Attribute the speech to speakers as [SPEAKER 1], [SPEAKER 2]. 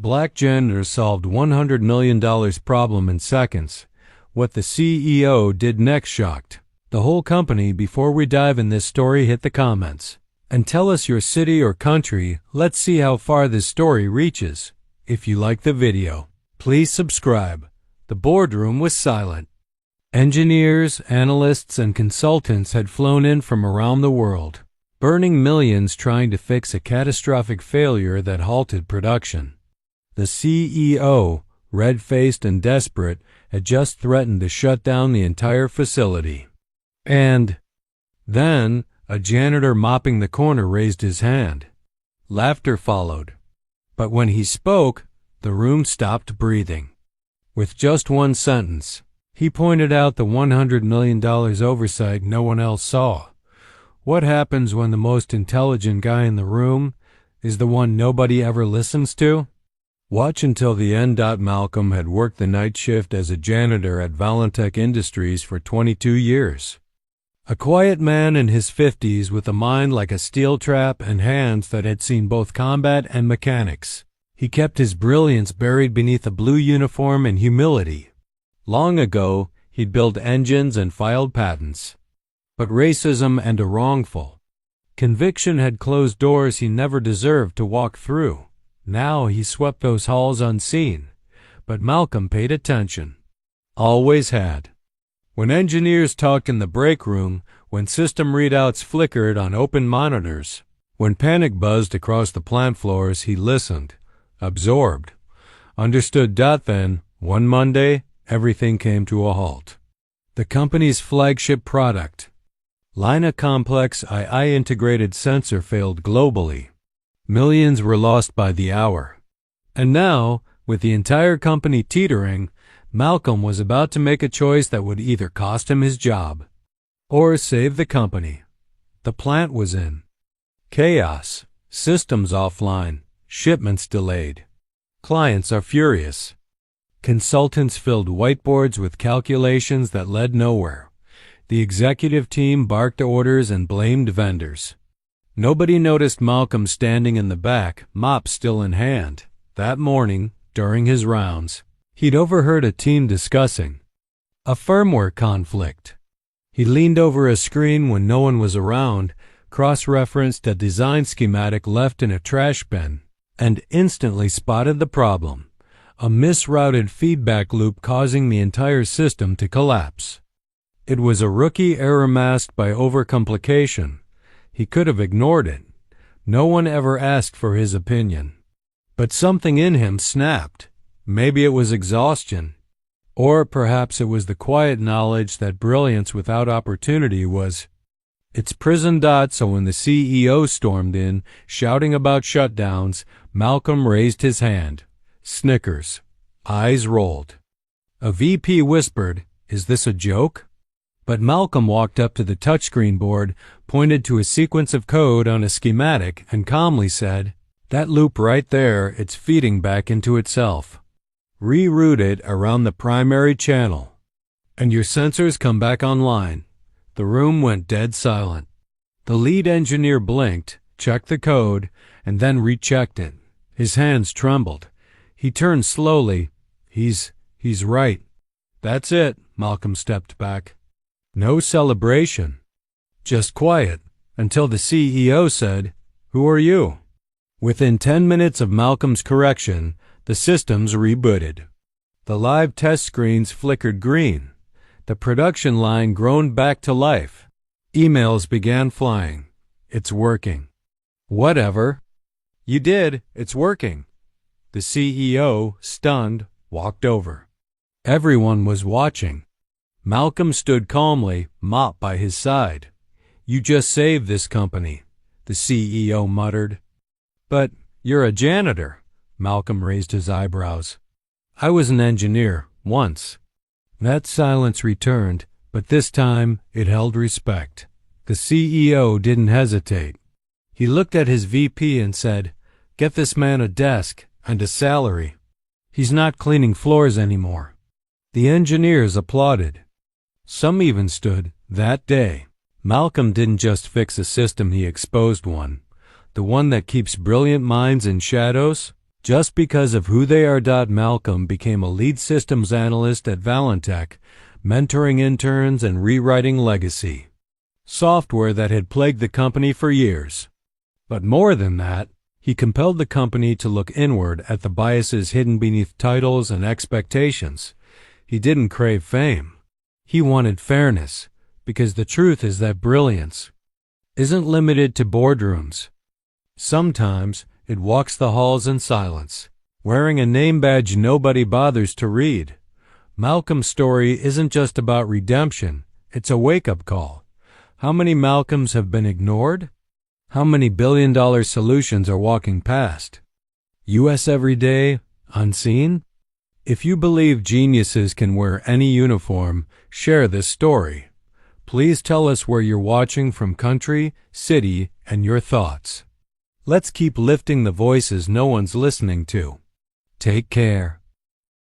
[SPEAKER 1] Black Janitor solved $100 million problem in seconds. What the CEO did next shocked the whole company. Before we dive in this story, hit the comments and tell us your city or country. Let's see how far this story reaches. If you like the video, please subscribe. The boardroom was silent. Engineers, analysts, and consultants had flown in from around the world, burning millions trying to fix a catastrophic failure that halted production. The CEO, red-faced and desperate, had just threatened to shut down the entire facility. And then a janitor mopping the corner raised his hand. Laughter followed. But when he spoke, the room stopped breathing. With just one sentence, he pointed out the $100 million oversight no one else saw. What happens when the most intelligent guy in the room is the one nobody ever listens to? Watch until the end. Malcolm had worked the night shift as a janitor at Valentech Industries for 22 years. A quiet man in his 50s with a mind like a steel trap and hands that had seen both combat and mechanics. He kept his brilliance buried beneath a blue uniform and humility. Long ago, he'd built engines and filed patents. But racism and a wrongful conviction had closed doors he never deserved to walk through. Now he swept those halls unseen. But Malcolm paid attention. Always had. When engineers talked in the break room, when system readouts flickered on open monitors, when panic buzzed across the plant floors, he listened, absorbed, understood. Then, one Monday, everything came to a halt. The company's flagship product, Lina Complex II integrated sensor, failed globally. Millions were lost by the hour. And now, with the entire company teetering, Malcolm was about to make a choice that would either cost him his job or save the company. The plant was in chaos, systems offline, shipments delayed. Clients are furious. Consultants filled whiteboards with calculations that led nowhere. The executive team barked orders and blamed vendors. Nobody noticed Malcolm standing in the back, mop still in hand. That morning, during his rounds, he'd overheard a team discussing a firmware conflict. He leaned over a screen when no one was around, cross-referenced a design schematic left in a trash bin, and instantly spotted the problem. A misrouted feedback loop causing the entire system to collapse. It was a rookie error masked by overcomplication. He could have ignored it. No one ever asked for his opinion. But something in him snapped. Maybe it was exhaustion. Or perhaps it was the quiet knowledge that brilliance without opportunity was its prison. So when the CEO stormed in, shouting about shutdowns, Malcolm raised his hand. Snickers. Eyes rolled. A VP whispered, "Is this a joke?" But Malcolm walked up to the touchscreen board, pointed to a sequence of code on a schematic, and calmly said, "That loop right there, it's feeding back into itself. Reroute it around the primary channel, and your sensors come back online." The room went dead silent. The lead engineer blinked, checked the code, and then rechecked it. His hands trembled. He turned slowly. He's right." "That's it." Malcolm stepped back. No celebration. Just quiet, until the CEO said, "Who are you?" Within 10 minutes of Malcolm's correction, the systems rebooted. The live test screens flickered green. The production line groaned back to life. Emails began flying. "It's working." "Whatever." "You did. It's working." The CEO, stunned, walked over. Everyone was watching. Malcolm stood calmly, mop by his side. "You just saved this company," the CEO muttered. "But you're a janitor." Malcolm raised his eyebrows. "I was an engineer, once." That silence returned, but this time it held respect. The CEO didn't hesitate. He looked at his VP and said, "Get this man a desk and a salary. He's not cleaning floors anymore." The engineers applauded. Some even stood. That day, Malcolm didn't just fix a system, he exposed one. The one that keeps brilliant minds in shadows. just because of who they are. Malcolm became a lead systems analyst at Valentech, mentoring interns and rewriting legacy software that had plagued the company for years. But more than that, he compelled the company to look inward at the biases hidden beneath titles and expectations. He didn't crave fame. He wanted fairness, because the truth is that brilliance isn't limited to boardrooms. Sometimes it walks the halls in silence, wearing a name badge nobody bothers to read. Malcolm's story isn't just about redemption, it's a wake-up call. How many Malcolms have been ignored? How many billion-dollar solutions are walking past us every day, unseen? If you believe geniuses can wear any uniform, share this story. Please tell us where you're watching from, country, city, and your thoughts. Let's keep lifting the voices no one's listening to. Take care.